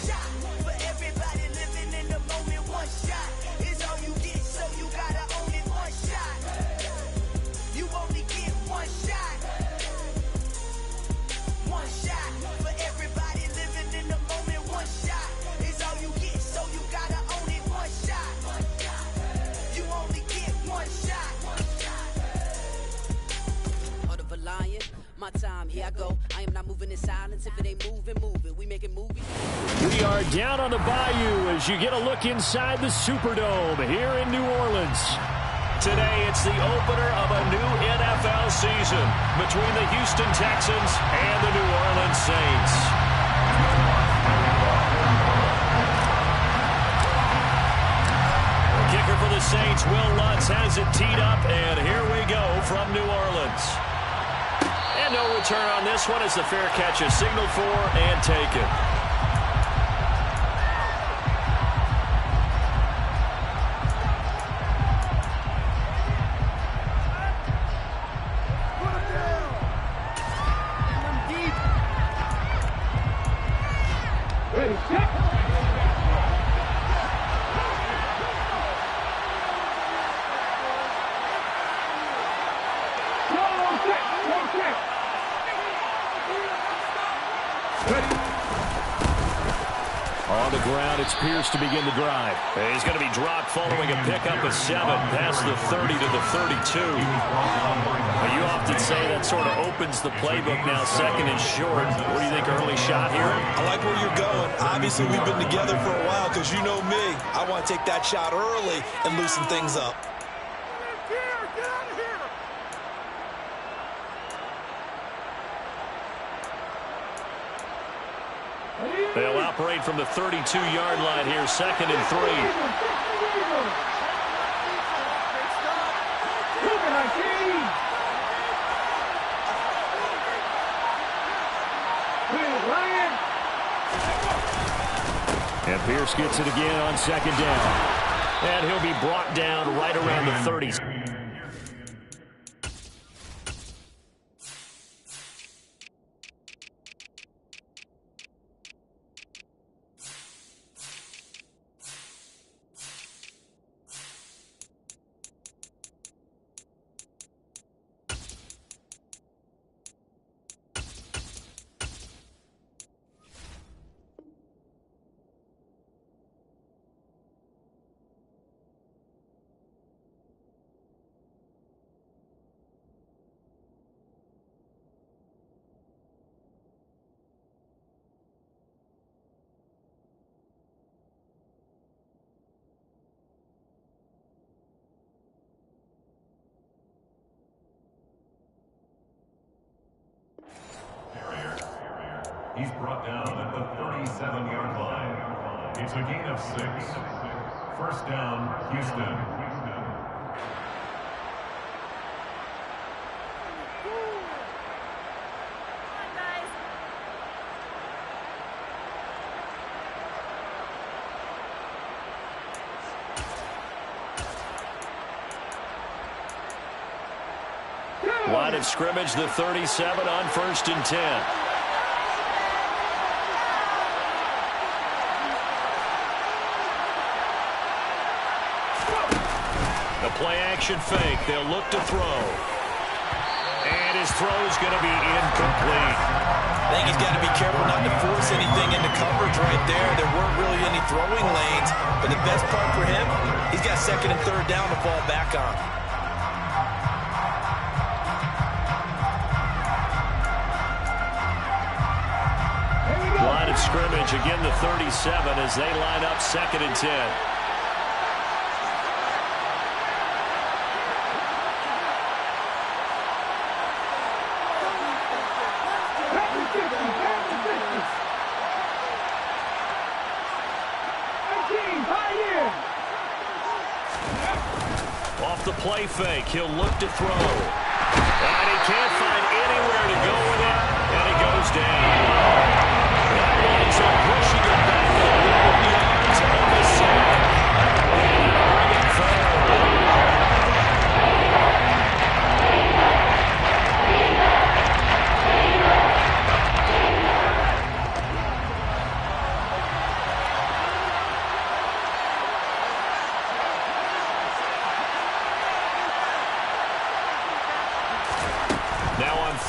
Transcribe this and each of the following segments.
shot. For everybody living in the moment, one shot is all you get, so you gotta own it. One shot. You only get one shot. One shot. For everybody living in the moment, one shot is all you get, so you gotta own it. One shot. You only get one shot. Heart of a lion, my time, here I go. I am not moving in silence. If it ain't moving, move it. We making movies. We are down on the bayou as you get a look inside the Superdome here in New Orleans. Today, it's the opener of a new NFL season between the Houston Texans and the New Orleans Saints. The kicker for the Saints, Will Lutz, has it teed up, and here we go from New Orleans. And no return on this one as the fair catch is signaled for and taken. On the ground, it's Pierce to begin the drive. He's going to be dropped following a pickup of 7 past the 30 to the 32. Well, you often say that sort of opens the playbook now, second and short. What do you think, early shot here? I like where you're going. Obviously, we've been together for a while because you know me. I want to take that shot early and loosen things up. They'll operate from the 32-yard line here, second and 3. And Pierce gets it again on second down. And he'll be brought down right around the 30s. He's brought down at the 37-yard line. It's a gain of 6. First down, Houston. Line of scrimmage, the 37 on 1st and 10. Play action fake. They'll look to throw. And his throw is going to be incomplete. I think he's got to be careful not to force anything into coverage right there. There weren't really any throwing lanes. But the best part for him, he's got second and third down to fall back on. Line of scrimmage, again the 37 as they line up second and 10. Off the play fake, he'll look to throw. And he can't find anywhere to go with it, and he goes down. That winds up pushing him back a couple yards on the side. And bring it forward.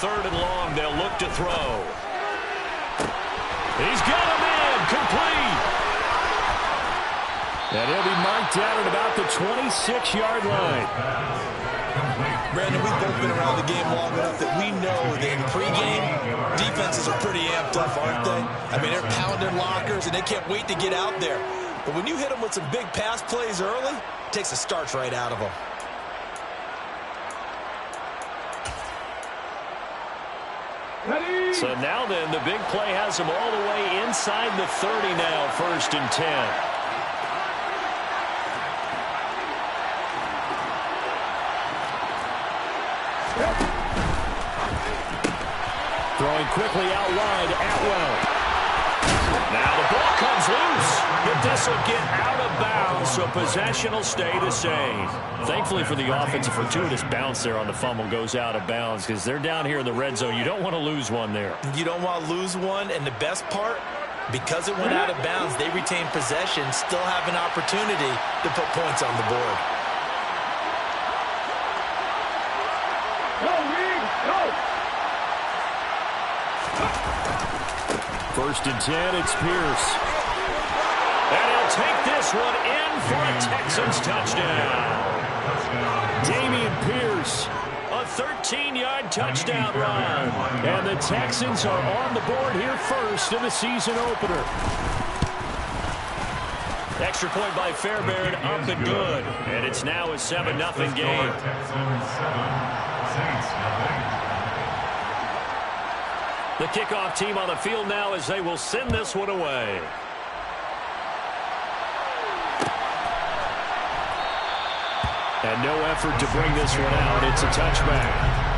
3rd and long. They'll look to throw. He's got him in. Complete. And he'll be marked down at about the 26-yard line. Brandon, we've both been around the game long enough that we know that in pregame, defenses are pretty amped up, aren't they? I mean, they're pounding lockers, and they can't wait to get out there. But when you hit them with some big pass plays early, it takes the starch right out of them. So now then, the big play has them all the way inside the 30 now, 1st and 10. Throwing quickly out wide, Atwell. Now the ball comes loose, but this will get out of bounds, so possession will stay the same. Thankfully for the offense, a fortuitous bounce there on the fumble goes out of bounds because they're down here in the red zone. You don't want to lose one there. You don't want to lose one, and the best part, because it went out of bounds, they retain possession, still have an opportunity to put points on the board. 1st and 10, it's Pierce. And he'll take this one in for a Texans touchdown. Damian Pierce, a 13-yard touchdown run. And the Texans are on the board here first in the season opener. Extra point by Fairbairn, up and good. And it's now a 7-0 game. Texans 7, Saints 0. The kickoff team on the field now as they will send this one away. And no effort to bring this one out. It's a touchback.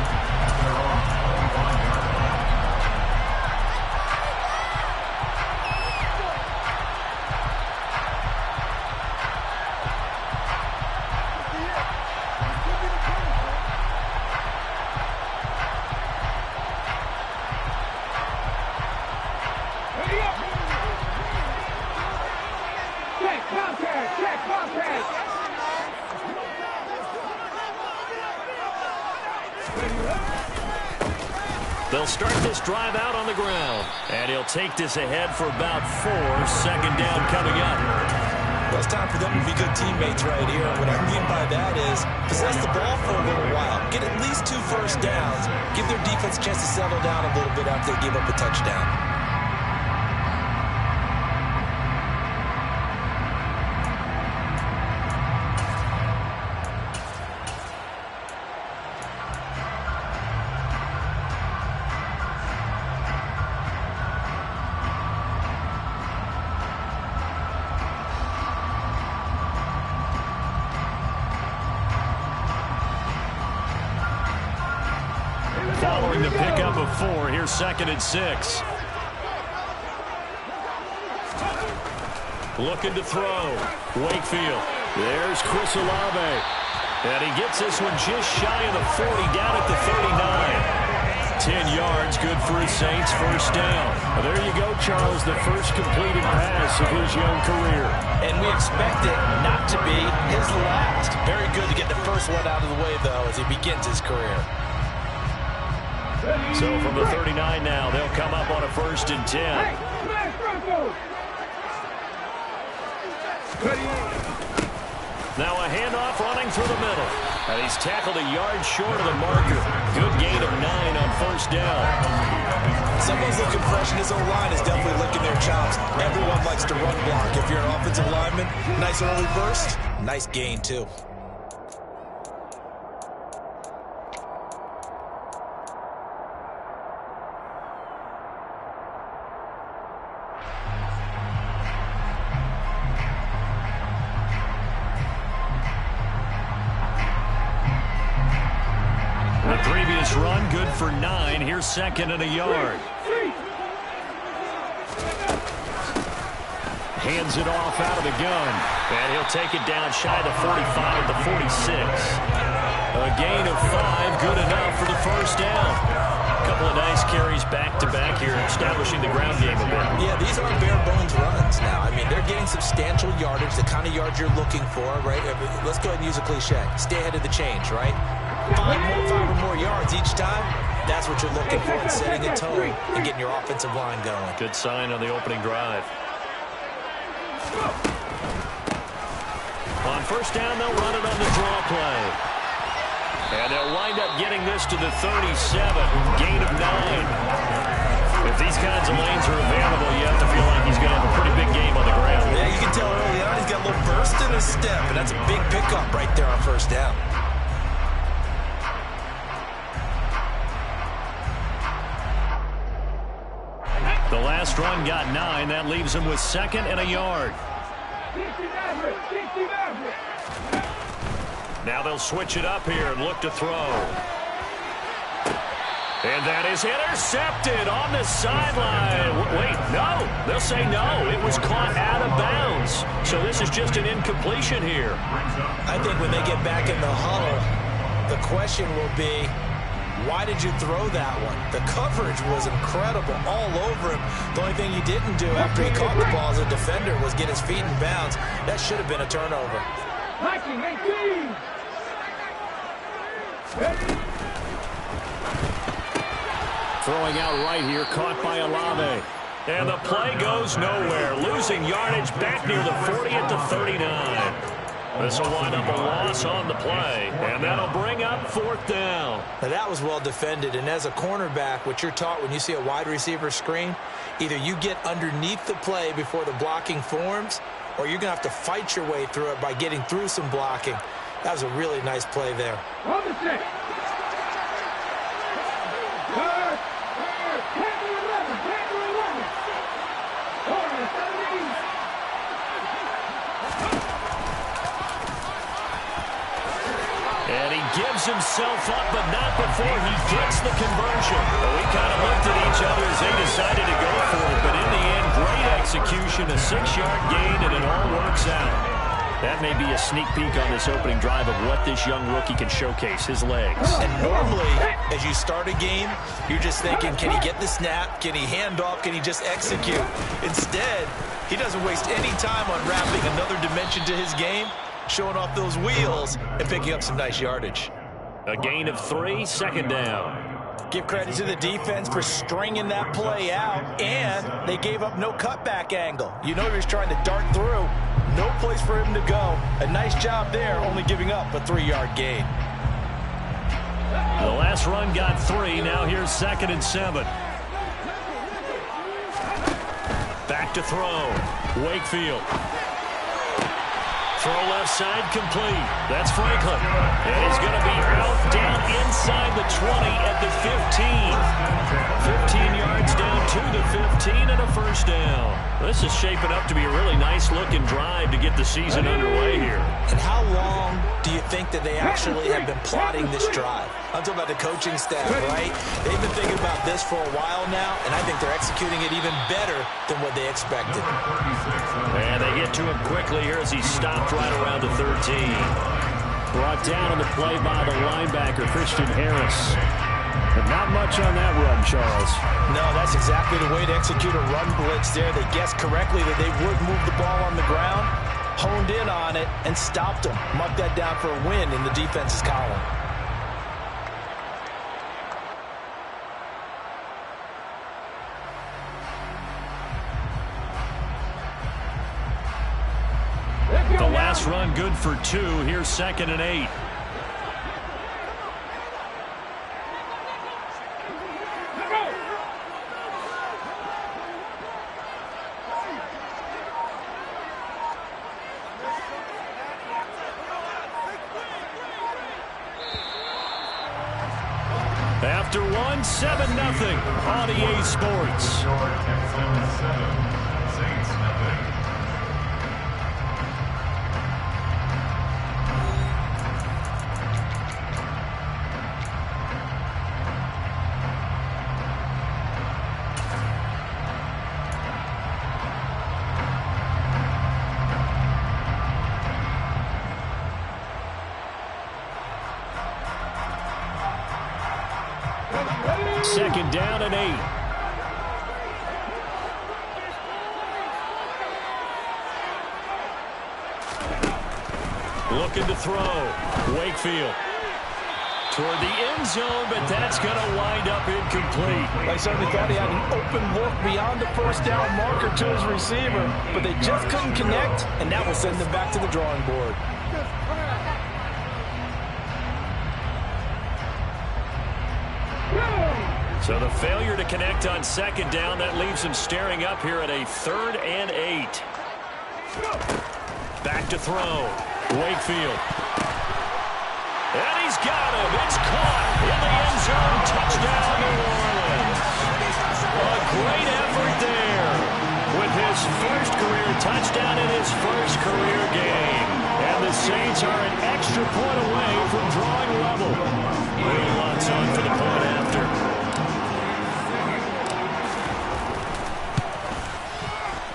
They'll start this drive out on the ground. And he'll take this ahead for about 4. 2nd down coming up. Well, it's time for them to be good teammates right here. What I mean by that is possess the ball for a little while. Get at least 2 first downs. Give their defense a chance to settle down a little bit after they give up a touchdown. Following the pickup of 4, here's 2nd and 6. Looking to throw. Wakefield. There's Chris Olave. And he gets this one just shy of the 40, down at the 39. 10 yards, good for his Saints, 1st down. Well, there you go, Charles, the first completed pass of his young career. And we expect it not to be his last. Very good to get the first one out of the way, though, as he begins his career. So from the 39 now, they'll come up on a 1st and 10. Now a handoff running through the middle. And he's tackled a yard short of the marker. Good gain of 9 on 1st down. Someone's looking fresh, and his own line is definitely licking their chops. Everyone likes to run block. If you're an offensive lineman, nice early burst, nice gain, too. The previous run, good for 9. Here's 2nd and a yard. Hands it off out of the gun. And he'll take it down shy of the 45 at the 46. A gain of 5, good enough for the 1st down. A couple of nice carries back-to-back here, establishing the ground game a bit. Yeah, these aren't bare-bones runs now. I mean, they're getting substantial yardage, the kind of yards you're looking for, right? Let's go ahead and use a cliche. Stay ahead of the change, right? 5 or more yards each time. That's what you're looking for in setting a tone and getting your offensive line going. Good sign on the opening drive. On first down, they'll run it on the draw play. And they'll wind up getting this to the 37, gain of 9. If these kinds of lanes are available, you have to feel like he's going to have a pretty big game on the ground. Yeah, you can tell early on he's got a little burst in his step, and that's a big pickup right there on first down. The last run got 9. That leaves him with 2nd and a yard. Now they'll switch it up here and look to throw. And that is intercepted on the sideline. Wait, no. They'll say no. It was caught out of bounds. So this is just an incompletion here. I think when they get back in the huddle, the question will be, why did you throw that one? The coverage was incredible all over him. The only thing he didn't do after he caught the ball as a defender was get his feet in bounds. That should have been a turnover. Throwing out right here, caught by Olave. And the play goes nowhere. Losing yardage back near the 40 at the 39. This will wind up a loss on the play, and that'll bring up 4th down. Now that was well defended, and as a cornerback, what you're taught when you see a wide receiver screen, either you get underneath the play before the blocking forms, or you're going to have to fight your way through it by getting through some blocking. That was a really nice play there. And he gives himself up, but not before he gets the conversion. We kind of looked at each other as they decided to go for it, but in the end, great execution, a 6-yard gain, and it all works out. That may be a sneak peek on this opening drive of what this young rookie can showcase, his legs. And normally, as you start a game, you're just thinking, can he get the snap? Can he hand off? Can he just execute? Instead, he doesn't waste any time unwrapping another dimension to his game, showing off those wheels and picking up some nice yardage. A gain of 3, 2nd down. Give credit to the defense for stringing that play out, and they gave up no cutback angle. You know he was trying to dart through. No place for him to go. A nice job there, only giving up a 3-yard gain. The last run got 3. Now here's 2nd and 7. Back to throw. Wakefield. Throw left side complete. That's Franklin. And he's going to be out down inside the 20 at the 15. 15 yards down to the 15 and a first down. This is shaping up to be a really nice-looking drive to get the season underway here. And how long do you think that they actually have been plotting this drive? I'm talking about the coaching staff, right? They've been thinking about this for a while now, and I think they're executing it even better than what they expected. And they get to him quickly here as he stopped right around the 13. Brought down on the play by the linebacker, Christian Harris. But not much on that run, Charles. No, that's exactly the way to execute a run blitz there. They guessed correctly that they would move the ball on the ground, honed in on it, and stopped them. Marked that down for a win in the defense's column. The last run good for 2. Here's 2nd and 8. After 1, 7-0 on EA Sports. Texans 7, Saints 0. Second down and 8. Looking to throw. Wakefield. toward the end zone, but that's going to wind up incomplete. I certainly thought he had an open look beyond the first down marker to his receiver, but they just couldn't connect, and that will send them back to the drawing board. So the failure to connect on second down, that leaves him staring up here at a 3rd and 8. Back to throw. Wakefield. And he's got him. It's caught in the end zone. Touchdown, New Orleans. A great effort there with his first career touchdown in his first career game. And the Saints are an extra point away from drawing level. Will Lutz on for the point after.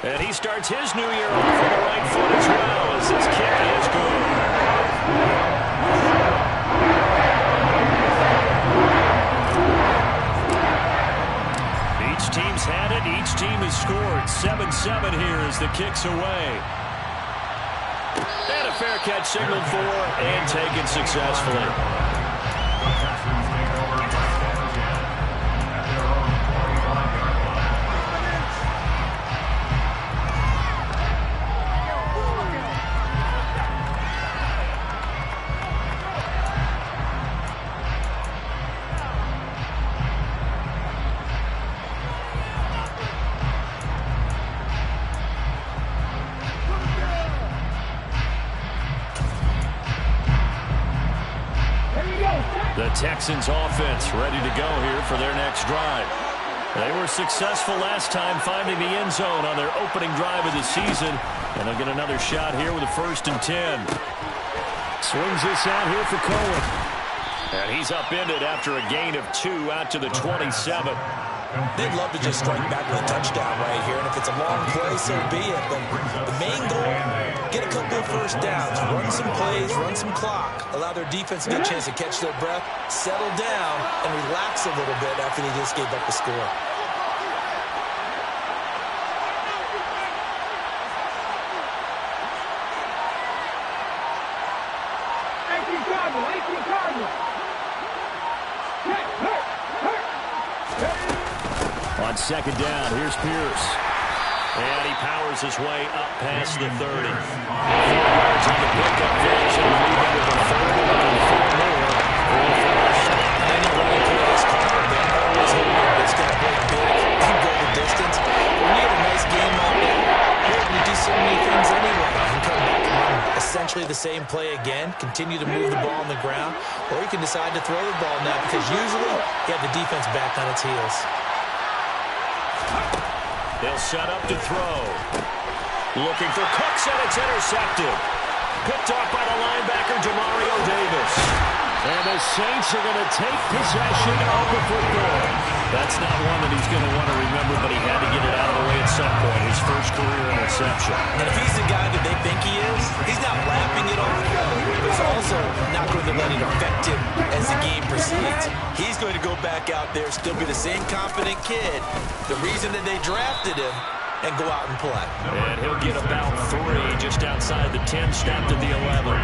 And he starts his new year off on the right foot as well as this kick is good. Each team's had it. Each team has scored. 7-7 here as the kick's away. And a fair catch signaled for and taken successfully. The Texans offense ready to go here for their next drive. They were successful last time finding the end zone on their opening drive of the season. And they'll get another shot here with a 1st and 10. Swings this out here for Cohen. And he's upended after a gain of 2 out to the 27. They'd love to just strike back with a touchdown right here, and if it's a long play, so be it. But the main goal, get a couple of first downs, run some plays, run some clock, allow their defense a good chance to catch their breath, settle down, and relax a little bit after they just gave up the score. On second down, here's Pierce. And he powers his way up past the 30. 4 yards on the pickup there. So we leave it with a 3rd and 4 more for the first. And you run into this corner, they always hope it's going to break big and go the distance. When you get a nice game like that, you're able to do so many things anyway. You can come back and run essentially the same play again, continue to move the ball on the ground, or you can decide to throw the ball now because usually you have the defense back on its heels. They'll set up to throw. Looking for Cooks, and it's intercepted. Picked off by the linebacker, Demario Davis. And the Saints are going to take possession of the football. That's not one that he's going to want to remember, but he had to get it out of the way at some point. His first career interception. And if he's the guy that they think he is, he's not laughing it off. But he's also not going to let it affect him as the game proceeds. He's going to go back out there, still be the same confident kid, the reason that they drafted him, and go out and play. And he'll get about 3 just outside the 10, stopped at the 11.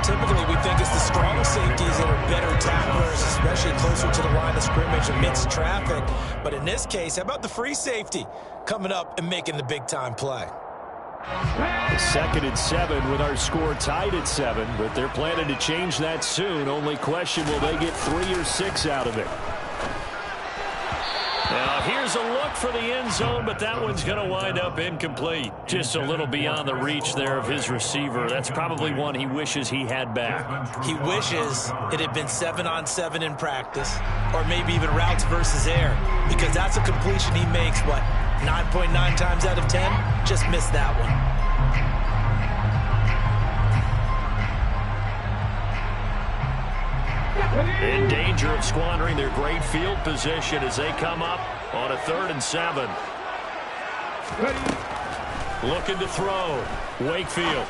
Typically, we think it's the strong safeties that are better tacklers, especially closer to the line of scrimmage amidst traffic. But in this case, how about the free safety coming up and making the big-time play? 2nd and 7 with our score tied at 7, but they're planning to change that soon. Only question, will they get 3 or 6 out of it? Now, here's a look for the end zone, but that one's going to wind up incomplete. Just a little beyond the reach there of his receiver. That's probably one he wishes he had back. He wishes it had been 7-on-7 in practice, or maybe even routes versus air, because that's a completion he makes, what, 9.9 times out of 10? Just missed that one. In danger of squandering their great field position as they come up on a 3rd and 7. Looking to throw. Wakefield.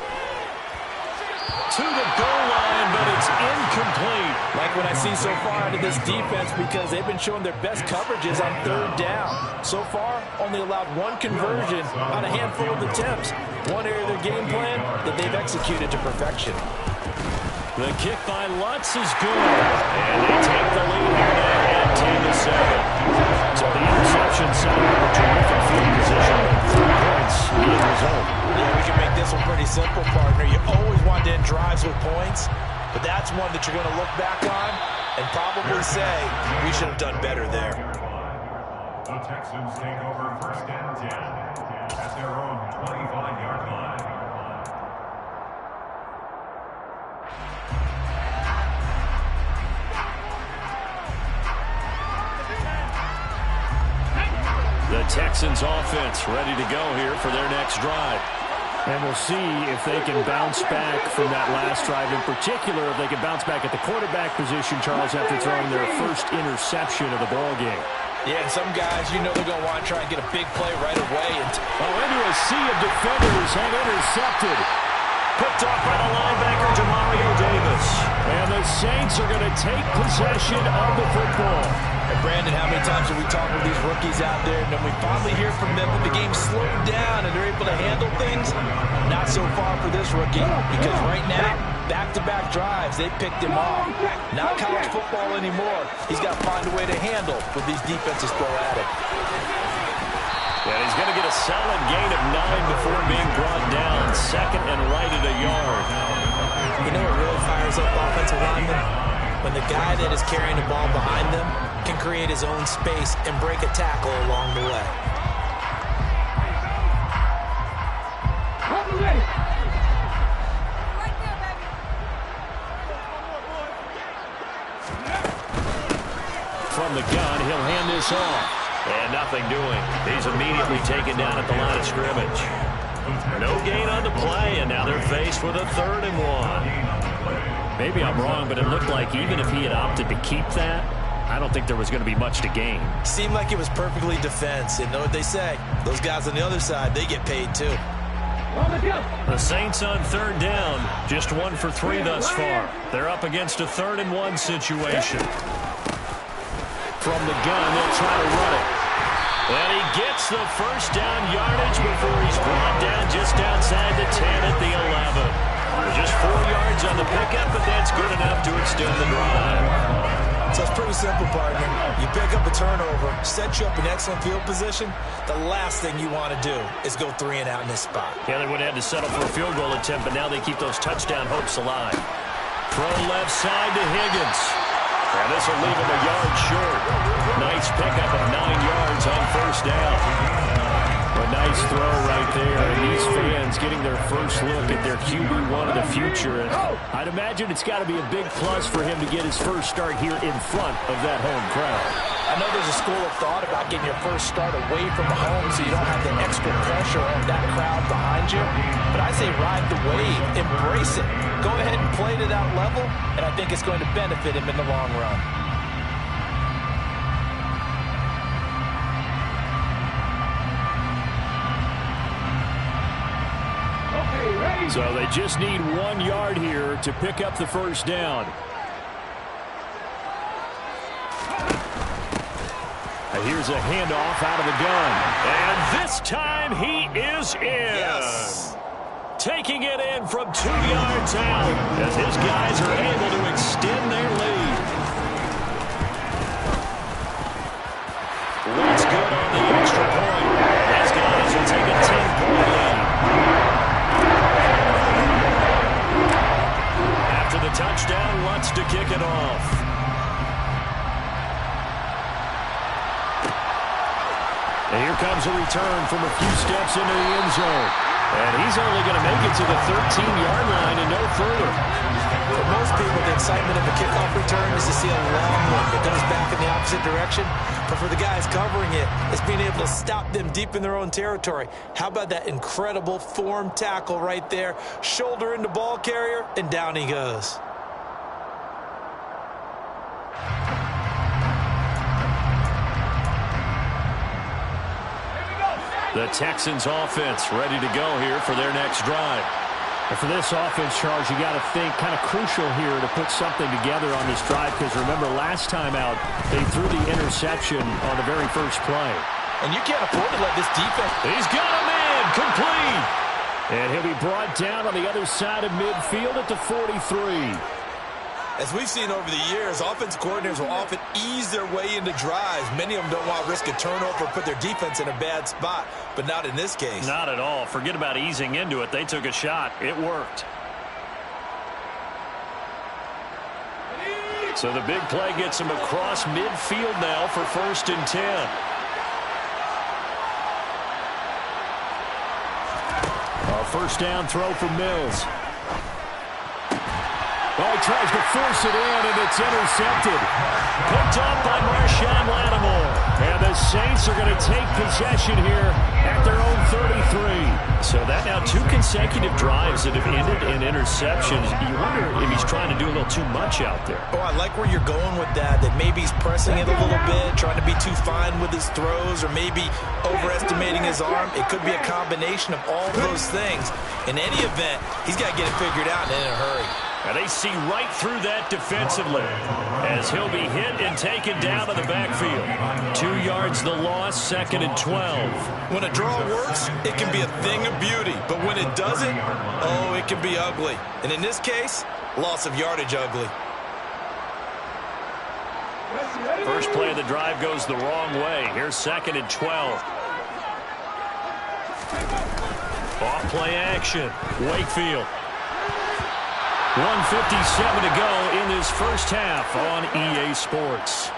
To the goal line, but it's incomplete. Like what I see so far out of this defense, because they've been showing their best coverages on 3rd down. So far, only allowed 1 conversion on a handful of attempts. One area of their game plan that they've executed to perfection. The kick by Lutz is good. And they take the lead here now at 10-7. So the interception set up a terrific field position. 3 points, the result. Yeah, we can make this one pretty simple, partner. You always want to end drives with points, but that's one that you're going to look back on and probably say, we should have done better there. The Texans take over 1st and 10 at their own 25-yard line. The Texans offense ready to go here for their next drive. And we'll see if they can bounce back from that last drive. In particular, if they can bounce back at the quarterback position, Charles, after throwing their first interception of the ball game. Yeah, and some guys, you know they're going to want to try and get a big play right away. Into a sea of defenders and intercepted. Picked off by the linebacker, Mario Davis. And the Saints are going to take possession of the football. And Brandon, how many times have we talked with these rookies out there, and then we finally hear from them that the game slowed down and they're able to handle things? Not so far for this rookie, because right now, back-to-back drives, they picked him off. Not college football anymore. He's got to find a way to handle what these defenses throw at him. And he's going to get a solid gain of 9 before being brought down. 2nd and right at a yard. You know what really fires up offensive linemen? When the guy that is carrying the ball behind them can create his own space and break a tackle along the way. From the gun, he'll hand this off. And nothing doing. He's immediately taken down at the line of scrimmage. No gain on the play, and now they're faced with a 3rd and 1. Maybe I'm wrong, but it looked like even if he had opted to keep that, I don't think there was going to be much to gain. Seemed like it was perfectly defense. And know what they say? Those guys on the other side, they get paid too. The Saints on 3rd down, just 1 for 3 thus far. They're up against a 3rd and 1 situation. From the gun, they'll try to run it. And he gets the 1st down yardage before he's brought down just outside the 10 at the 11. Just 4 yards on the pickup, but that's good enough to extend the drive. So it's pretty simple, partner. You pick up a turnover, set you up in excellent field position. The last thing you want to do is go 3 and out in this spot. Yeah, they would have had to settle for a field goal attempt, but now they keep those touchdown hopes alive. Throw left side to Higgins. And this will leave him a yard short. Nice pickup of 9 yards on 1st down. A nice throw right there. And these fans getting their first look at their QB1 of the future. And I'd imagine it's got to be a big plus for him to get his first start here in front of that home crowd. I know there's a school of thought about getting your first start away from home so you don't have the extra pressure of that crowd behind you. But I say ride the wave. Embrace it. Go ahead and play to that level, and I think it's going to benefit him in the long run. So they just need 1 yard here to pick up the 1st down. Here's a handoff out of the gun. And this time he is in. Yes. Taking it in from 2 yards out as his guys are able to extend their lead. What's good on the extra point? His guys will take a 10-point lead. After the touchdown, wants to kick it off. And here comes a return from a few steps into the end zone. And he's only going to make it to the 13-yard line and no further. For most people, the excitement of a kickoff return is to see a long one that goes back in the opposite direction. But for the guys covering it, it's being able to stop them deep in their own territory. How about that incredible form tackle right there? Shoulder into ball carrier, and down he goes. The Texans offense ready to go here for their next drive. And for this offense, Charles, you got to think kind of crucial here to put something together on this drive, because remember last time out they threw the interception on the very first play. And you can't afford to let this defense. He's got a man complete. And he'll be brought down on the other side of midfield at the 43. As we've seen over the years, offensive coordinators will often ease their way into drives. Many of them don't want to risk a turnover or put their defense in a bad spot, but not in this case. Not at all. Forget about easing into it. They took a shot. It worked. So the big play gets him across midfield now for 1st and 10. A first down throw for Mills. Oh, he tries to force it in, and it's intercepted. Picked up by Marshawn Lattimore. And the Saints are going to take possession here at their own 33. So that now 2 consecutive drives that have ended in interceptions. You wonder if he's trying to do a little too much out there. Oh, I like where you're going with that maybe he's pressing it a little bit, trying to be too fine with his throws, or maybe overestimating his arm. It could be a combination of all those things. In any event, he's got to get it figured out and in a hurry. And they see right through that defensively as he'll be hit and taken down to the backfield. 2 yards the loss, 2nd and 12. When a draw works, it can be a thing of beauty. But when it doesn't, oh, it can be ugly. And in this case, loss of yardage ugly. First play of the drive goes the wrong way. Here's 2nd and 12. Off play action. Wakefield. 1:57 to go in this first half on EA Sports.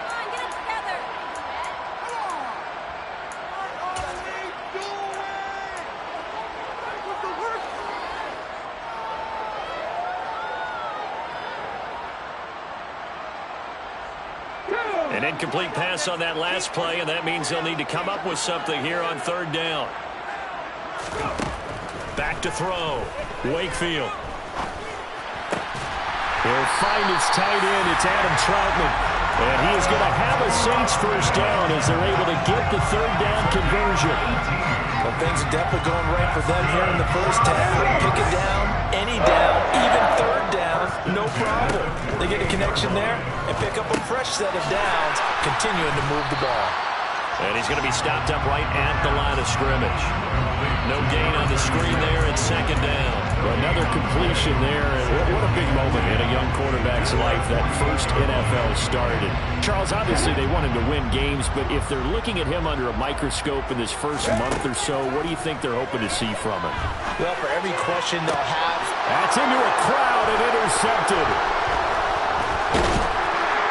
An incomplete pass on that last play, and that means they'll need to come up with something here on 3rd down. Back to throw. Wakefield. He'll find his tight end. It's Adam Troutman. And he is going to have a Saints first down as they're able to get the 3rd down conversion. Well, things are definitely going right for them here in the first half. Pick it down, any down, even 3rd down, no problem. They get a connection there and pick up a fresh set of downs, continuing to move the ball. And he's going to be stopped up right at the line of scrimmage. No gain on the screen there at 2nd down. Another completion there. What a big moment in a young quarterback's life, that first NFL started. Charles, obviously they wanted to win games, but if they're looking at him under a microscope in this first month or so, what do you think they're hoping to see from him? Well, for every question they'll have. That's into a crowd and intercepted.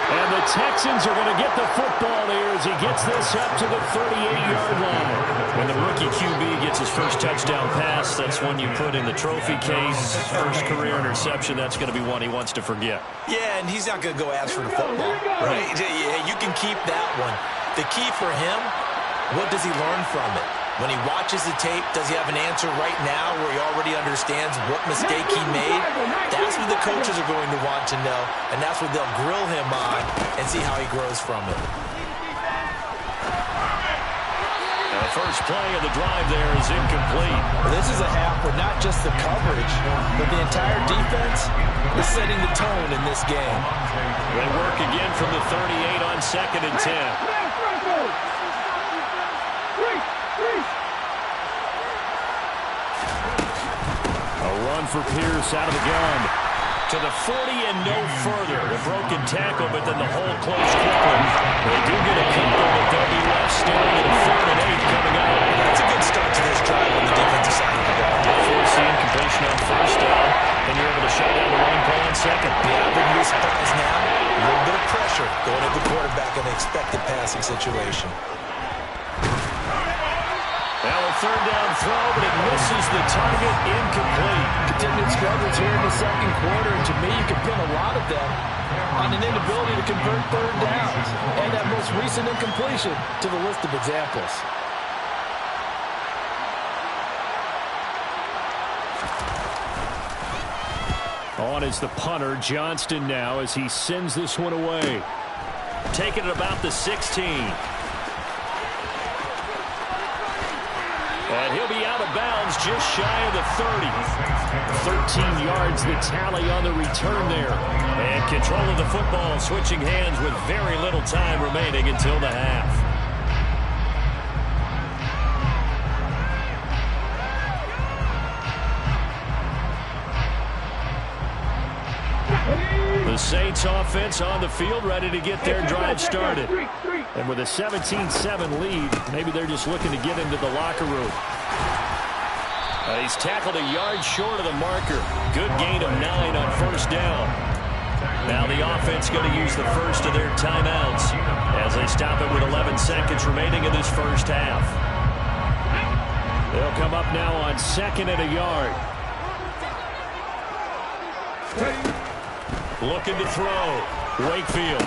And the Texans are going to get the football here as he gets this up to the 38-yard line. When the rookie QB gets his first touchdown pass, that's one you put in the trophy case. First career interception, that's going to be one he wants to forget. Yeah, and he's not going to go ask for the football, right? You can keep that one. The key for him, what does he learn from it? When he watches the tape, does he have an answer right now where he already understands what mistake he made? That's what the coaches are going to want to know, and that's what they'll grill him on and see how he grows from it. The first play of the drive there is incomplete. Well, this is a half where not just the coverage, but the entire defense is setting the tone in this game. They work again from the 38 on 2nd and 10. Run for Pierce out of the gun. To the 40 and no further. A broken tackle, but then the hole closed quickly. They do get a couple, but they'll be left staring at a 3rd and 8 coming up. That's a good start to this drive on the defensive side of the ball. Force the incompletion on 1st down, and you're able to shut down the run play on 2nd. Yeah, I wouldn't be surprised now. A little bit of pressure going at the quarterback in an expected passing situation. Now a 3rd down throw, but it misses the target, incomplete. Continued struggles here in the 2nd quarter, and to me, you can pin a lot of them on an inability to convert 3rd downs and that most recent incompletion to the list of examples. On is the punter, Johnston now, as he sends this one away. Taking it about the 16. And he'll be out of bounds just shy of the 30. 13 yards the tally on the return there. And control of the football switching hands with very little time remaining until the half. The The Saints offense on the field, ready to get their drive started. And with a 17-7 lead, maybe they're just looking to get into the locker room. He's tackled a yard short of the marker. Good gain of 9 on first down. Now the offense going to use the first of their timeouts as they stop it with 11 seconds remaining in this first half. They'll come up now on 2nd and a yard. Looking to throw. Wakefield.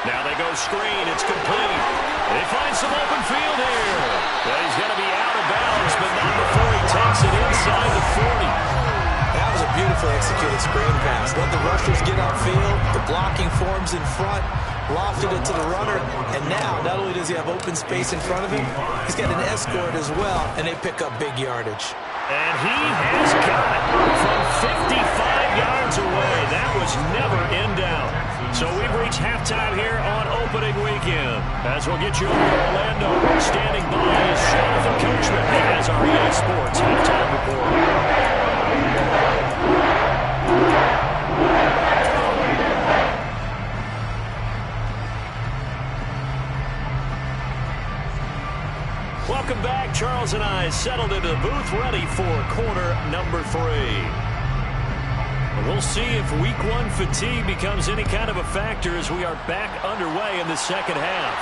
Now they go screen. It's complete. They find some open field here. Well, he's going to be out of bounds, but not before he takes it inside the 40. That was a beautifully executed screen pass. Let the rushers get upfield. The blocking forms in front. Lofted it to the runner. And now, not only does he have open space in front of him, he's got an escort as well, and they pick up big yardage. And he has got it from 55 yards away. That was never in doubt. So we've reached halftime here on opening weekend. As we'll get you over to Orlando, standing by is Jonathan Coachman as our EA Sports halftime report. Welcome back. Charles and I settled into the booth, ready for quarter number 3. We'll see if week 1 fatigue becomes any kind of a factor as we are back underway in the second half.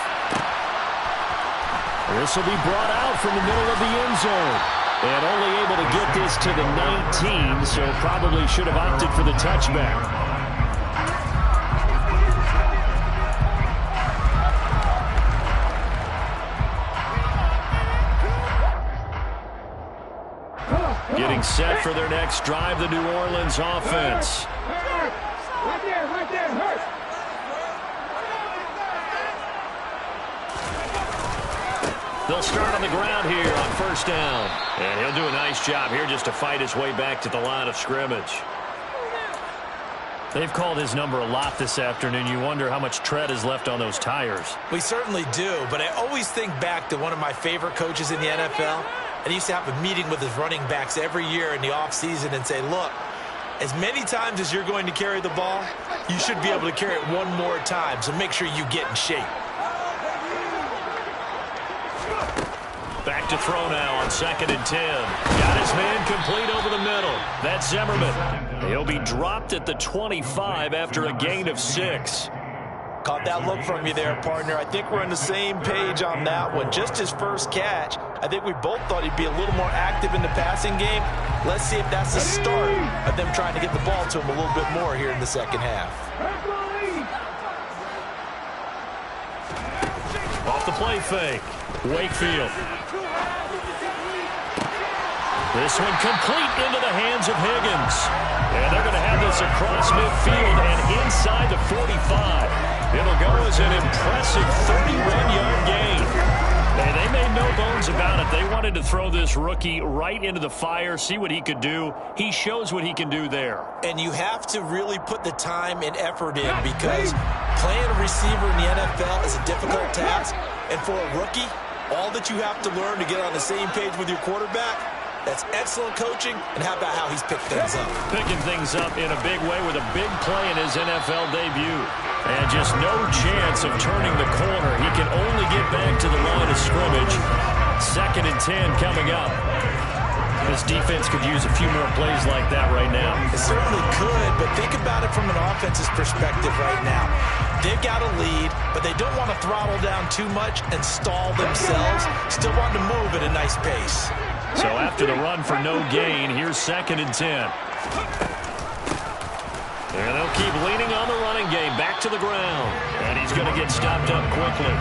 This will be brought out from the middle of the end zone. And only able to get this to the 19, so probably should have opted for the touchback. Getting set for their next drive, the New Orleans offense. Right there, hurt. They'll start on the ground here on first down. And he'll do a nice job here just to fight his way back to the line of scrimmage. They've called his number a lot this afternoon. You wonder how much tread is left on those tires. We certainly do, but I always think back to one of my favorite coaches in the NFL. And he used to have a meeting with his running backs every year in the offseason and say, look, as many times as you're going to carry the ball, you should be able to carry it one more time, so make sure you get in shape. Back to throw now on 2nd and 10. Got his man complete over the middle. That's Zimmerman. He'll be dropped at the 25 after a gain of 6. Caught that look from you there, partner. I think we're on the same page on that one. Just his first catch. I think we both thought he'd be a little more active in the passing game. Let's see if that's the start of them trying to get the ball to him a little bit more here in the second half. Off the play fake. Wakefield. This one complete into the hands of Higgins. And they're going to have this across midfield and inside the 45. It'll go as an impressive 31-yard gain. And they made no bones about it. They wanted to throw this rookie right into the fire, see what he could do. He shows what he can do there. And you have to really put the time and effort in because playing a receiver in the NFL is a difficult task. And for a rookie, all that you have to learn to get on the same page with your quarterback, that's excellent coaching, and how about how he's picked things up? Picking things up in a big way with a big play in his NFL debut. And just no chance of turning the corner. He can only get back to the line of scrimmage. 2nd and 10 coming up. This defense could use a few more plays like that right now. It certainly could, but think about it from an offense's perspective right now. They've got a lead, but they don't want to throttle down too much and stall themselves. Still want to move at a nice pace. So after the run for no gain, here's 2nd and 10. And they'll keep leaning on the running game. Back to the ground. And he's going to get stopped up quickly.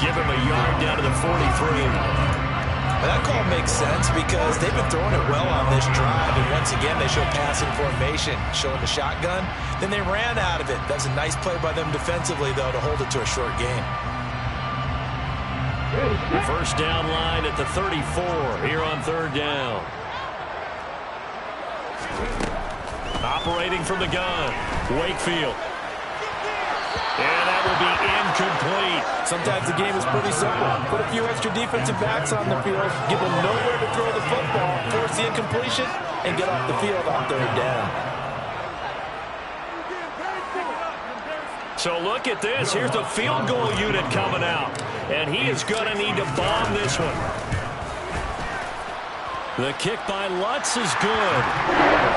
Give him a yard down to the 43. Well, that call makes sense because they've been throwing it well on this drive. And once again, they show passing formation, showing the shotgun. Then they ran out of it. That was a nice play by them defensively, though, to hold it to a short game. First down line at the 34 here on 3rd down. Operating from the gun, Wakefield. And that will be incomplete. Sometimes the game is pretty simple. Put a few extra defensive backs on the field, give them nowhere to throw the football, force the incompletion, and get off the field on 3rd down. So look at this. Here's the field goal unit coming out. And he is going to need to bomb this one. The kick by Lutz is good.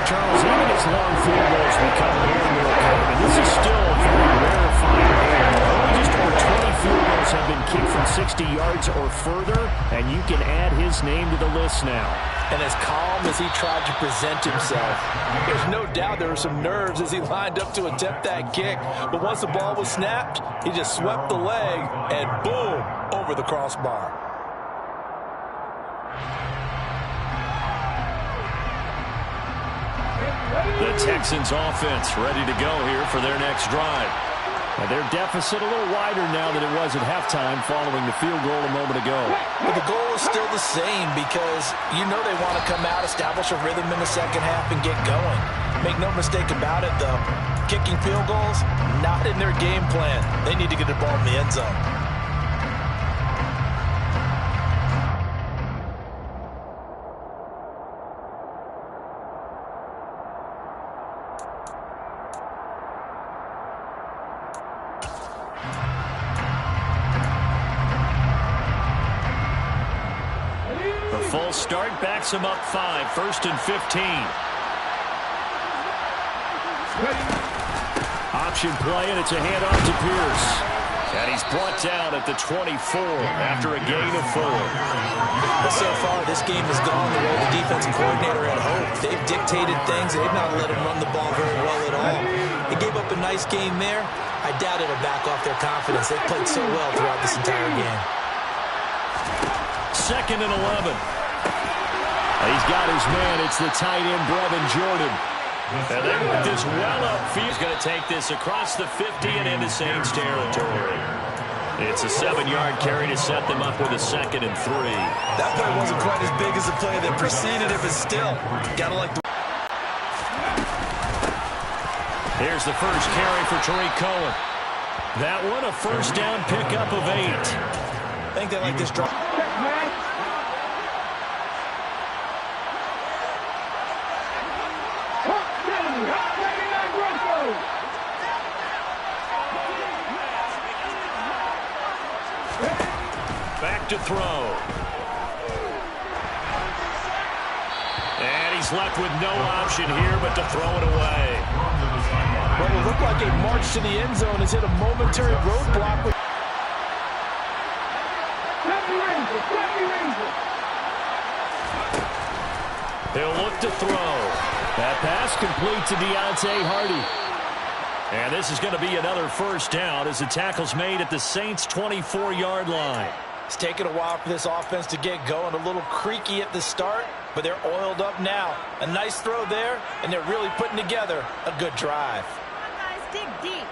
Charles, even as long field goals become more and more common, this is still a very rarefied air. Only just over 20 field goals have been kicked from 60 yards or further, and you can add his name to the list now. And as calm as he tried to present himself, there's no doubt there were some nerves as he lined up to attempt that kick. But once the ball was snapped, he just swept the leg and boom, over the crossbar. The Texans offense ready to go here for their next drive. Now their deficit a little wider now than it was at halftime following the field goal a moment ago. But the goal is still the same because you know they want to come out, establish a rhythm in the second half, and get going. Make no mistake about it, though. Kicking field goals, not in their game plan. They need to get the ball in the end zone. Full start backs him up 5, 1st and 15. Option play, and it's a handoff to Pierce. And he's brought down at the 24 after a gain of 4. But so far, this game has gone the way the defensive coordinator had hoped. They've dictated things. They've not let him run the ball very well at all. They gave up a nice game there. I doubt it'll back off their confidence. They've played so well throughout this entire game. 2nd and 11. He's got his man. It's the tight end, Brevin Jordan. And they want this well upfield. He's going to take this across the 50 and into Saints territory. It's a 7-yard carry to set them up with a 2nd and 3. That play wasn't quite as big as the play that preceded it, but still, got to like the... Here's the first carry for Tariq Cohen. That one, a first down pickup of 8. I think they like this drive. Back to throw. And he's left with no option here but to throw it away. What will look like a march to the end zone has hit a momentary roadblock. He'll look to throw. That pass complete to Deontay Hardy. And this is going to be another first down as the tackle's made at the Saints' 24-yard line. It's taken a while for this offense to get going. A little creaky at the start, but they're oiled up now. A nice throw there, and they're really putting together a good drive. Guys, dig deep.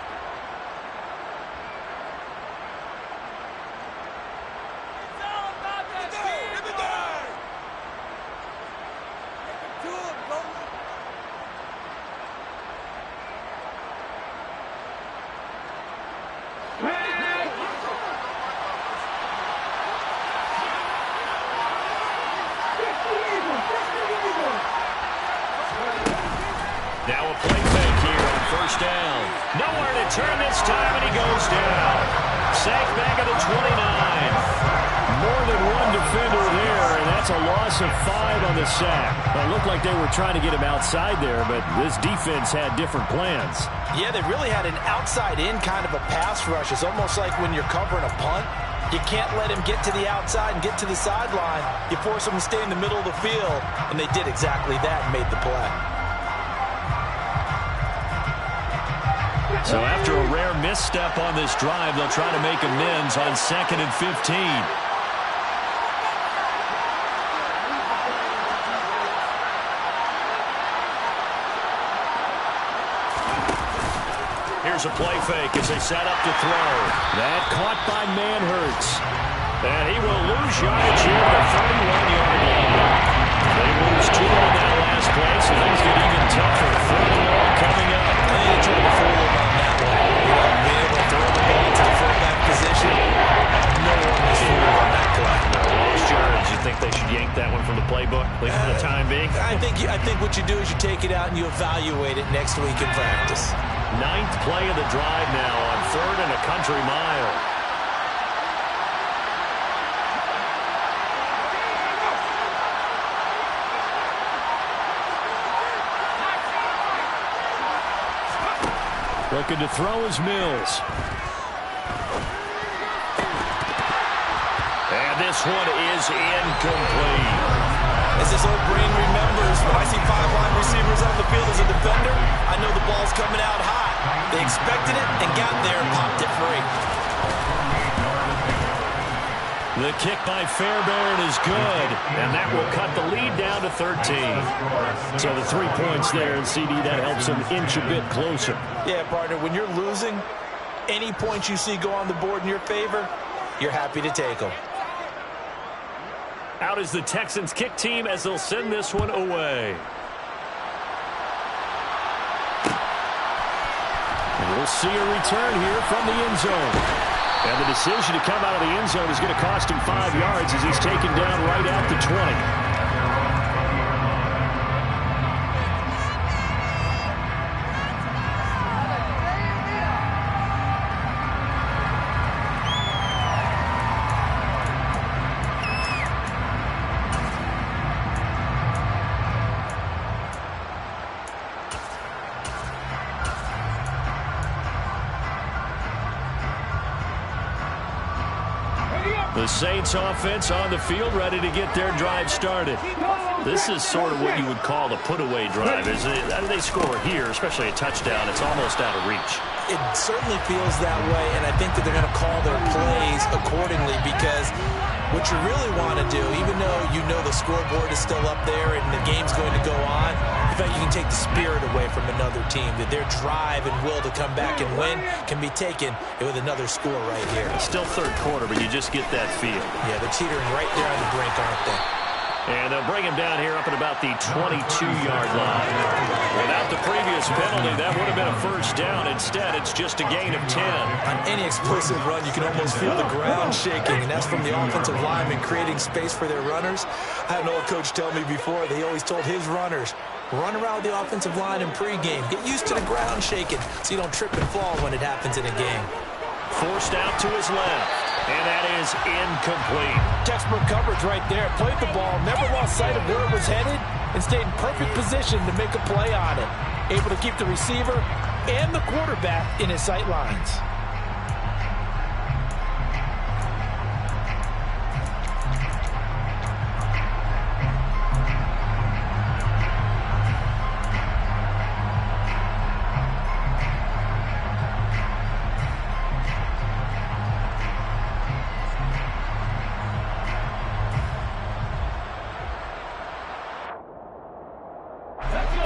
Now a play fake here on first down. Nowhere to turn this time, and he goes down. Sacked back at the 29. More than one defender there, and that's a loss of 5 on the sack. It looked like they were trying to get him outside there, but this defense had different plans. Yeah, they really had an outside-in kind of a pass rush. It's almost like when you're covering a punt. You can't let him get to the outside and get to the sideline. You force him to stay in the middle of the field, and they did exactly that and made the play. So after a rare misstep on this drive, they'll try to make amends on 2nd and 15. Here's a play fake as they set up to throw. That caught by Manhurts. And he will lose yardage here at the 31-yard line. They lose 2 on that last play, so things get even tougher. 3rd and 1 coming up. They tried to fool him on that one. Being able to throw the ball to the fullback position. No one was fooled on that play. Lost yards. You think they should yank that one from the playbook, at least for the time being? I think what you do is you take it out and you evaluate it next week in practice. Ninth play of the drive now on 3rd and a country mile. Looking to throw is Mills. And this one is incomplete. As this old brain remembers, when I see 5 wide receivers on the field as a defender, I know the ball's coming out hot. They expected it and got there and popped it free. The kick by Fairbairn is good, and that will cut the lead down to 13. So the 3 points there, and CD, that helps them inch a bit closer. Yeah, partner, when you're losing, any points you see go on the board in your favor, you're happy to take them. Out is the Texans kick team as they'll send this one away. And we'll see a return here from the end zone. And the decision to come out of the end zone is going to cost him 5 yards as he's taken down right at the 20. The Saints offense on the field ready to get their drive started. This is sort of what you would call the put-away drive. They score here, especially a touchdown, it's almost out of reach. It certainly feels that way, and I think that they're going to call their plays accordingly because what you really want to do, even though you know the scoreboard is still up there and the game's going to go on, in fact, you can take the spirit away from another team, that their drive and will to come back and win can be taken with another score right here. Still third quarter, but you just get that feel. Yeah, they're teetering right there on the brink, aren't they? And they'll bring him down here up at about the 22-yard line. Without the previous penalty, that would have been a first down. Instead, it's just a gain of 10. On any explosive run, you can almost feel the ground shaking, and that's from the offensive linemen creating space for their runners. I had an old coach tell me before, they always told his runners, run around the offensive line in pregame. Get used to the ground shaking so you don't trip and fall when it happens in a game. Forced out to his left. And that is incomplete. Textbook coverage right there. Played the ball, never lost sight of where it was headed, and stayed in perfect position to make a play on it. Able to keep the receiver and the quarterback in his sight lines.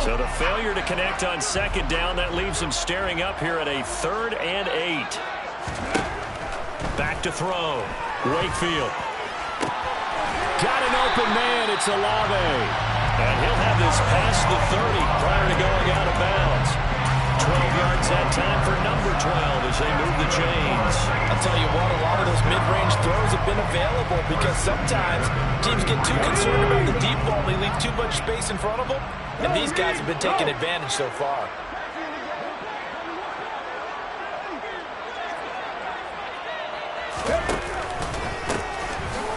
So the failure to connect on second down, that leaves him staring up here at a 3rd and 8. Back to throw. Wakefield. Got an open man. It's Olave. And he'll have this past the 30 prior to going out of bounds. 12 yards that time for number 12 as they move the chains. I'll tell you what, a lot of those mid-range throws have been available because sometimes teams get too concerned about the deep ball. They leave too much space in front of them, and these guys have been taking advantage so far.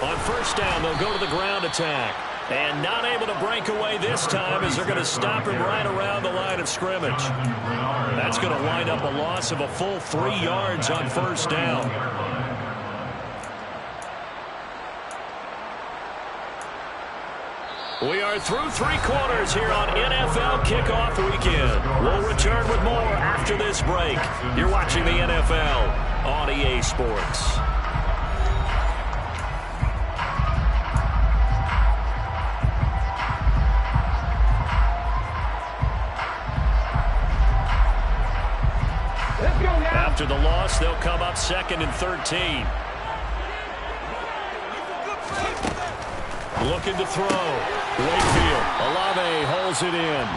On first down, they'll go to the ground attack. And not able to break away this time as they're going to stop him right around the line of scrimmage. That's going to wind up a loss of a full 3 yards on first down. We are through 3 quarters here on NFL Kickoff Weekend. We'll return with more after this break. You're watching the NFL on EA Sports. After the loss, they'll come up 2nd and 13. Looking to throw. Wakefield. Olave holds it in.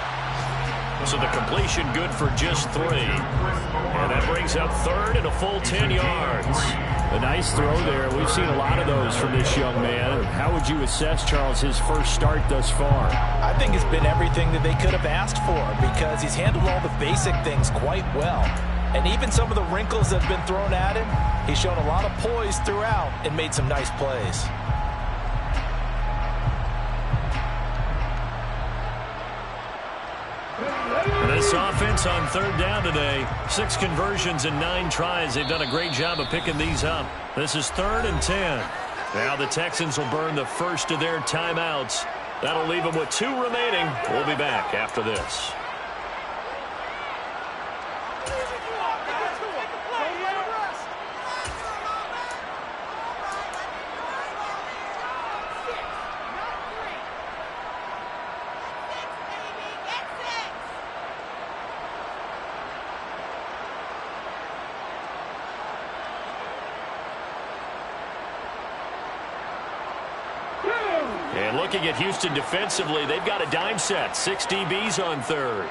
So the completion good for just 3. And that brings up 3rd and a full 10 yards. A nice throw there. We've seen a lot of those from this young man. How would you assess, Charles, his first start thus far? I think it's been everything that they could have asked for because he's handled all the basic things quite well. And even some of the wrinkles that have been thrown at him, he's shown a lot of poise throughout and made some nice plays. This offense on third down today, 6 conversions and 9 tries. They've done a great job of picking these up. This is 3rd and 10. Now the Texans will burn the first of their timeouts. That'll leave them with 2 remaining. We'll be back after this. And looking at Houston defensively, they've got a dime set. 6 DBs on third.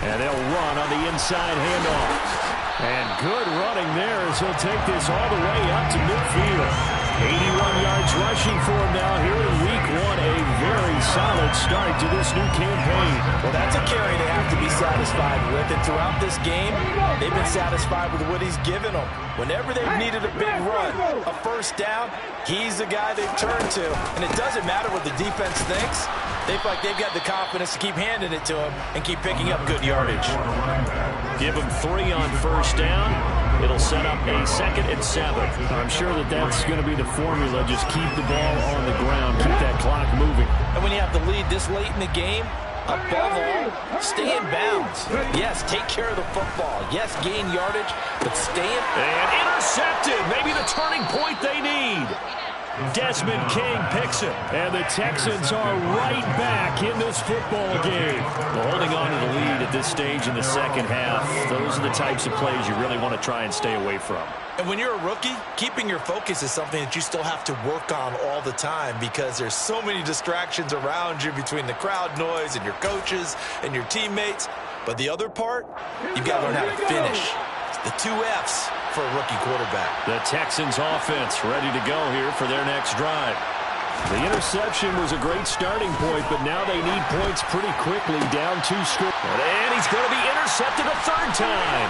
And they'll run on the inside handoff. And good running there as he'll take this all the way up to midfield. 81 yards rushing for him now here in week 1. A very solid start to this new campaign. Well, that's a carry they have to be satisfied with. And throughout this game, they've been satisfied with what he's given them. Whenever they've needed a big run, a first down, he's the guy they've turned to. And it doesn't matter what the defense thinks. They feel like they've got the confidence to keep handing it to him and keep picking up good yardage. Give him 3 on first down. It'll set up a 2nd and 7. I'm sure that that's going to be the formula. Just keep the ball on the ground. Keep that clock moving. And when you have the lead this late in the game, above all, stay in bounds. Yes, take care of the football. Yes, gain yardage, but stay in. And intercepted. Maybe the turning point they need. Desmond King picks it. And the Texans are right back in this football game. Well, holding on to the lead at this stage in the second half, those are the types of plays you really want to try and stay away from. And when you're a rookie, keeping your focus is something that you still have to work on all the time because there's so many distractions around you between the crowd noise and your coaches and your teammates. But the other part, you've got to learn how to finish. It's the 2 F's for a rookie quarterback. The Texans offense ready to go here for their next drive. The interception was a great starting point, but now they need points pretty quickly, down 2 scores. And he's going to be intercepted a 3rd time.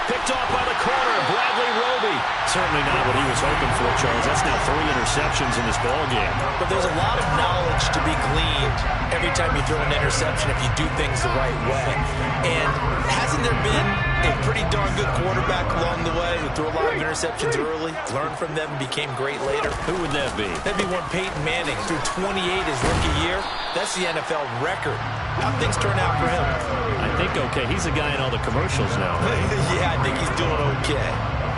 Picked off by the corner, Bradley Roby. Certainly not what he was hoping for, Charles. That's now 3 interceptions in this ballgame. But there's a lot of knowledge to be gleaned every time you throw an interception if you do things the right way. And hasn't there been a pretty darn good quarterback along the way who threw a lot of interceptions early, learned from them, and became great later? Who would that be? That'd be one Peyton Manning. Threw 28 his rookie year. That's the NFL record. How'd things turn out for him? I think okay. He's the guy in all the commercials now. Yeah, I think he's doing okay.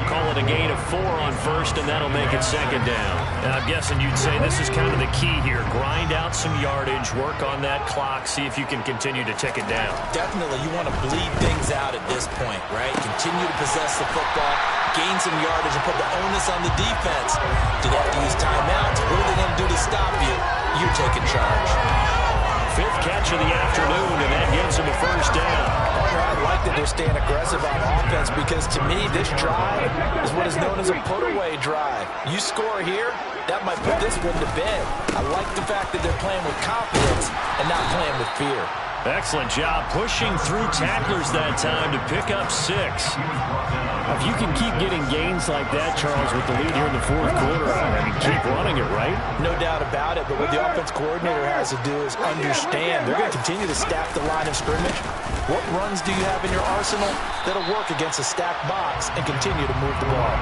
Call it a gain of 4 on first, and that'll make it 2nd down. And I'm guessing you'd say this is kind of the key here. Grind out some yardage, work on that clock, see if you can continue to tick it down. Definitely, you want to bleed things out at this point, right? Continue to possess the football, gain some yardage, and put the onus on the defense. Do they have to use timeouts? What are they going to do to stop you? You're taking charge. 5th catch of the afternoon, and that gives him a first down. I like that they're staying aggressive on offense because, to me, this drive is what is known as a put-away drive. You score here, that might put this one to bed. I like the fact that they're playing with confidence and not playing with fear. Excellent job pushing through tacklers that time to pick up 6. If you can keep getting gains like that, Charles, with the lead here in the 4th quarter, I mean, keep running it, right? No doubt about it, but what the offense coordinator has to do is understand they're going to continue to stack the line of scrimmage. What runs do you have in your arsenal that'll work against a stacked box and continue to move the ball?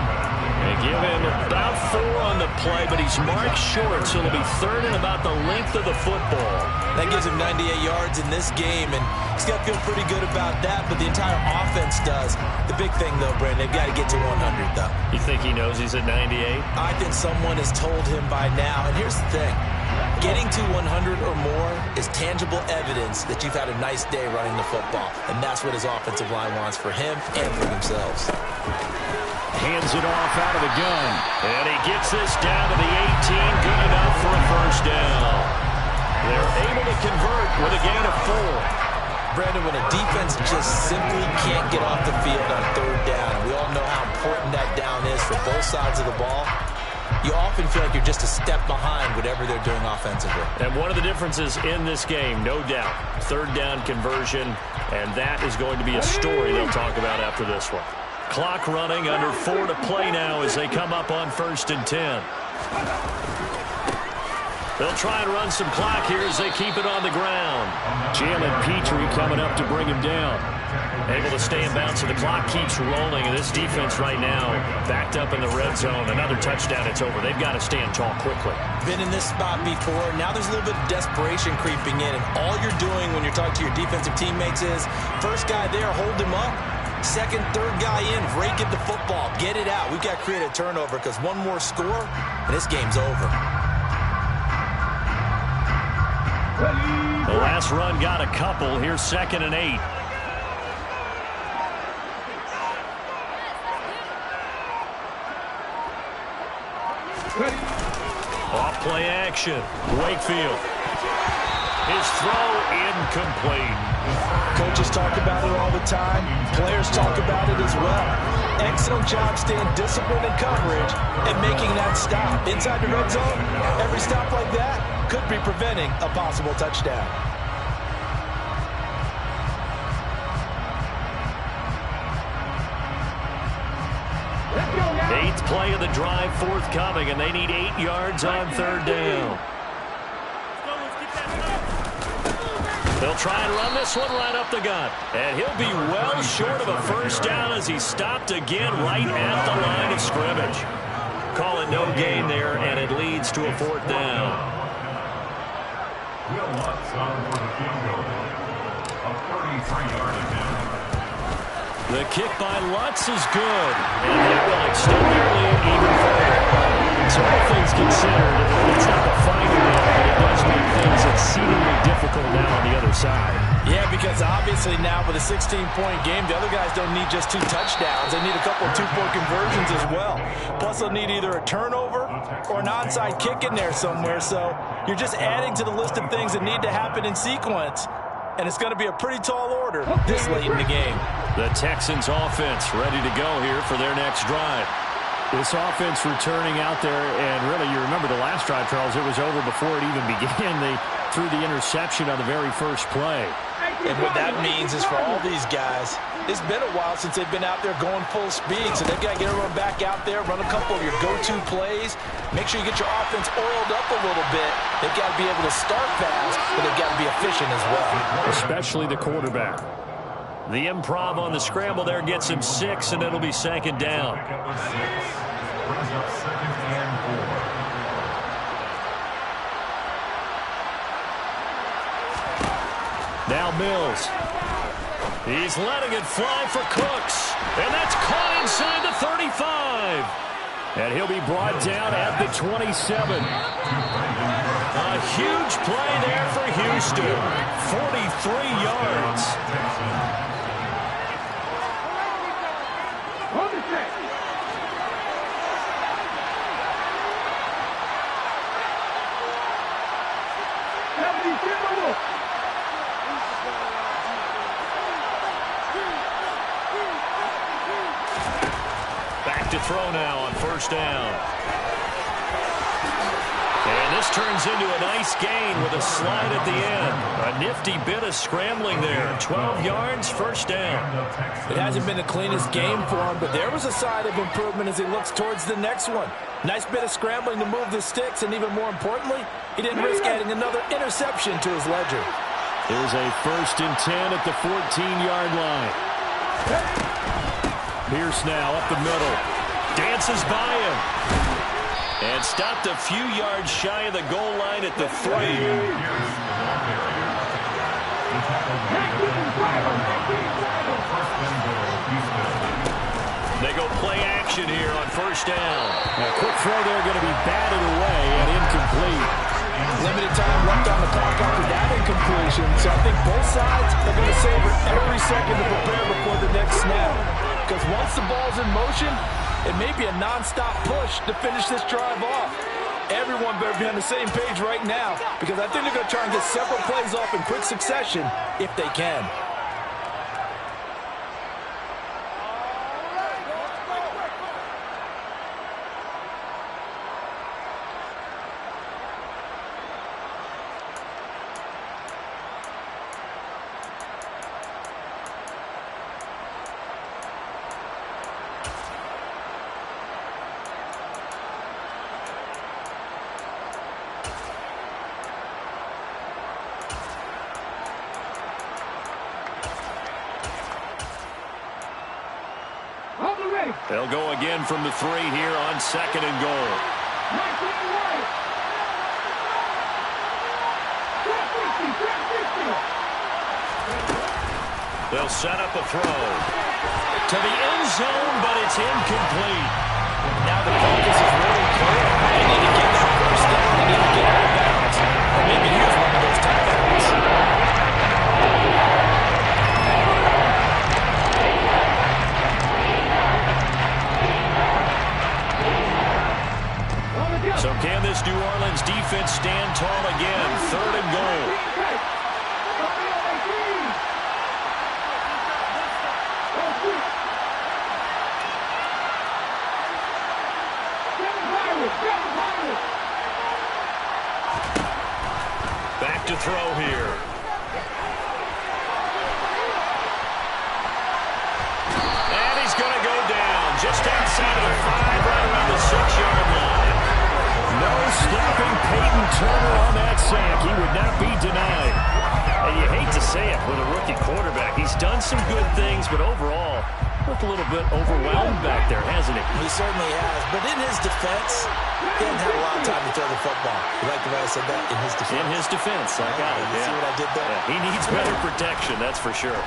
They give him about 4 on the play, but he's marked short, so it'll be 3rd and about the length of the football. That gives him 98 yards in this game, and he's got to feel pretty good about that, but the entire offense does. The big thing, though, Brandon, they've got to get to 100, though. You think he knows he's at 98? I think someone has told him by now, and here's the thing. Getting to 100 or more is tangible evidence that you've had a nice day running the football, and that's what his offensive line wants for him and for themselves. Hands it off out of the gun. And he gets this down to the 18. Good enough for a first down. They're able to convert with a gain of 4. Brandon, when a defense just simply can't get off the field on third down, we all know how important that down is for both sides of the ball, you often feel like you're just a step behind whatever they're doing offensively. And one of the differences in this game, no doubt, third down conversion, and that is going to be a story they'll talk about after this one. Clock running, under 4 to play now as they come up on 1st and 10. They'll try and run some clock here as they keep it on the ground. Jalen Petrie coming up to bring him down. Able to stay in bounds, so the clock keeps rolling, and this defense right now backed up in the red zone. Another touchdown, it's over. They've got to stand tall quickly. Been in this spot before. Now there's a little bit of desperation creeping in, and all you're doing when you're talking to your defensive teammates is, first guy there, hold him up. Second, third guy in, rake it the football. Get it out. We've got to create a turnover because one more score, and this game's over. The last run got a couple. Here's 2nd and 8. Off play action. Wakefield. His throw incomplete. Coaches talk about it all the time. Players talk about it as well. Excellent job staying disciplined in coverage and making that stop. Inside the red zone, every stop like that could be preventing a possible touchdown. Eighth play of the drive forthcoming, and they need 8 yards on third down. They'll try and run this one right up the gut. And he'll be well short of a first down as he stopped again right at the line of scrimmage. Call it no gain there, and it leads to a 4th down. Will Lutz on for the field goal. A 33-yard attempt. The kick by Lutz is good. And that will extend their lead even further. So all things considered, it's not the final yet, but it does make things exceedingly difficult now on the other side. Yeah, because obviously now with a 16-point game, the other guys don't need just 2 touchdowns. They need a couple of 2-point conversions as well. Plus, they'll need either a turnover or an onside kick in there somewhere. So you're just adding to the list of things that need to happen in sequence. And it's going to be a pretty tall order this late in the game. The Texans offense ready to go here for their next drive. This offense returning out there, and really, you remember the last drive, Charles, it was over before it even began. They threw the interception on the very first play. And what that means is for all these guys, it's been a while since they've been out there going full speed, so they've got to get everyone back out there, run a couple of your go-to plays, make sure you get your offense oiled up a little bit. They've got to be able to start fast, but they've got to be efficient as well. Especially the quarterback. The improv on the scramble there gets him 6, and it'll be 2nd down. Brings up 2nd and 4. Now Mills. He's letting it fly for Cooks. And that's caught inside the 35. And he'll be brought down at the 27. A huge play there for Houston. 43 yards. Back to throw now on 1st down. And this turns into a nice gain with a slide at the end. A nifty bit of scrambling there. 12 yards, 1st down. It hasn't been the cleanest game for him, but there was a sign of improvement as he looks towards the next one. Nice bit of scrambling to move the sticks, and even more importantly, he didn't risk adding another interception to his ledger. Here's a 1st and 10 at the 14-yard line. Pierce now up the middle. Dances by him. And stopped a few yards shy of the goal line at the 3. They go play action here on 1st down. A quick throw there going to be batted away and incomplete. Limited time left on the clock after that incompletion, so I think both sides are going to savor every second to prepare before the next snap. Because once the ball's in motion, it may be a non-stop push to finish this drive off. Everyone better be on the same page right now because I think they're going to try and get several plays off in quick succession if they can. They'll go again from the 3 here on 2nd and goal. They'll set up a throw to the end zone, but it's incomplete. Now the focus is really clear. They need to get that first down. They need to get out of bounds. Or maybe use one of those timeouts. So can this New Orleans defense stand tall again? 3rd and goal. Back to throw here. And he's going to go down just outside of the 5, right around the 6-yard line. No stopping Peyton Turner on that sack. He would not be denied. And you hate to say it with a rookie quarterback. He's done some good things, but overall, looked a little bit overwhelmed back there, hasn't he? He certainly has. But in his defense, he hasn't had a lot of time to throw the football. You like the way I said that? In his defense. In his defense. I got it. You see what I did there? Yeah, he needs better protection, that's for sure.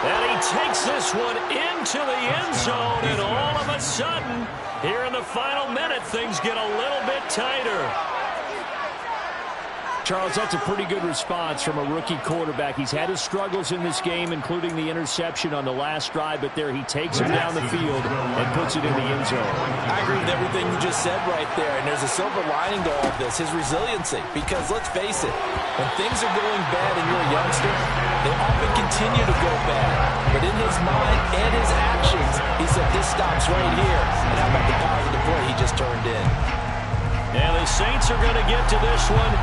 And he takes this one into the end zone, and all of a sudden, here in the final minute, things get a little bit tighter. Charles, that's a pretty good response from a rookie quarterback. He's had his struggles in this game, including the interception on the last drive, but there he takes him down the field and puts it in the end zone. I agree with everything you just said right there, and there's a silver lining to all of this, his resiliency. Because let's face it, when things are going bad and you're a youngster, they often continue to go bad. But in his mind and his actions, he said, this stops right here. And how about the positive play he just turned in? And the Saints are going to get to this one,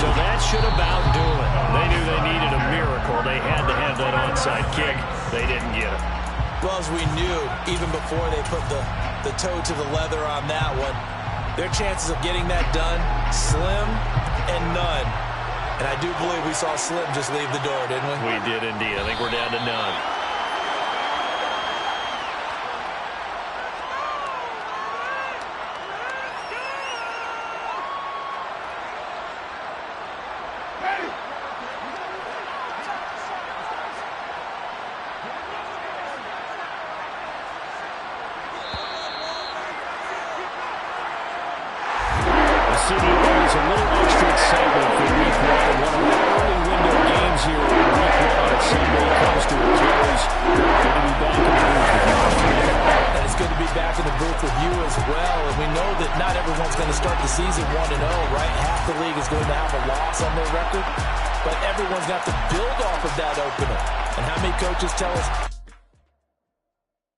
so that should about do it. They knew they needed a miracle. They had to have that onside kick. They didn't get it. Well, as we knew, even before they put the toe to the leather on that one, their chances of getting that done, slim and none. And I do believe we saw Slim just leave the door, didn't we? We did indeed. I think we're down to none.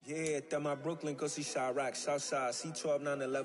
Yeah, that my Brooklyn, go see Chirac, Southside, C12, 911.